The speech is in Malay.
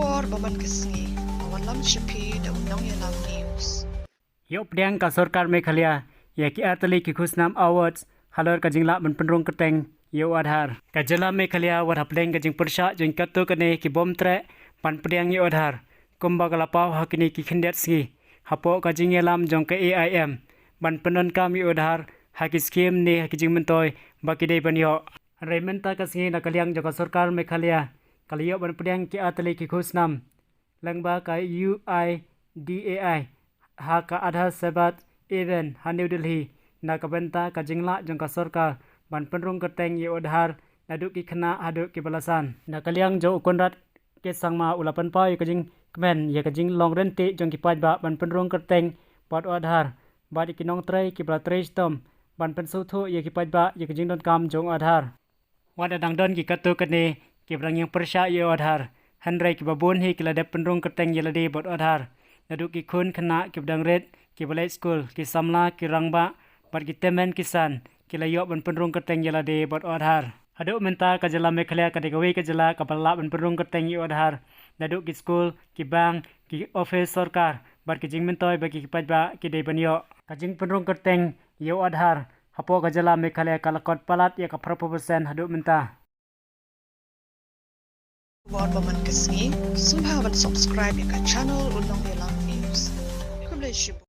War Baman Kisngi, Awalam Shipi, the Unong Yalam News. Yop Diang ka Sarkar Meghalaya, ya ki atali ki khusnam awards, halor ka jingla ban penrong keteng, yo adhar. Ka jala Meghalaya wat hapleng ka jing persha jing katu kene ki bom tre, pan pediang yo adhar. Kumba kalapau hakini ki khindet singi, hapo ka jing yalam jong ka AIM, ban penon kam yo adhar, haki skim ni haki jing mentoy, baki day ban yo. Raymenta ka singi na kaliang jong ka Sarkar Meghalaya, kaliyo ban pediang ki atali ki khusnam. Langba ka UIDAI, ha ka Aadhaar Sabat event ha New Delhi na ka benta ka jingla jong ka Sarkar ban penrong keteng ye Aadhaar naduk ki khana haduk ki balasan na kaliang jo ukonrat ke sangma ulapan pai ka jing kmen ye ka jing long renti jong ki pajba ban penrong keteng pat Aadhaar bad ki nong trai ki bratrej tom ban pen suthu ye ki pajba ye ka jing don kam jong Aadhaar wada dang don ki katu kene ki brang yang persya ye Aadhaar hanrai ki babun hi ki ladep penrong keteng ye ladi bot Aadhaar naduk ki khun khana ki bdang red ki balai school ki samla ki rangba bat ki temen kisan ki layo ban penrong keteng yala de bot Aadhaar haduk menta ka jala Meghalaya ka degawi ka jala ka pala ban penrong keteng ye Aadhaar naduk ki school ki bank ki office sarkar bat ki jing mentoy bagi ki pajba ki de banyo ka jing penrong keteng ye Aadhaar hapo ka jala Meghalaya ka lakot palat ya ka 4% haduk menta War Baman Kisngi, Subhavan subscribe your channel Unong Yalam News.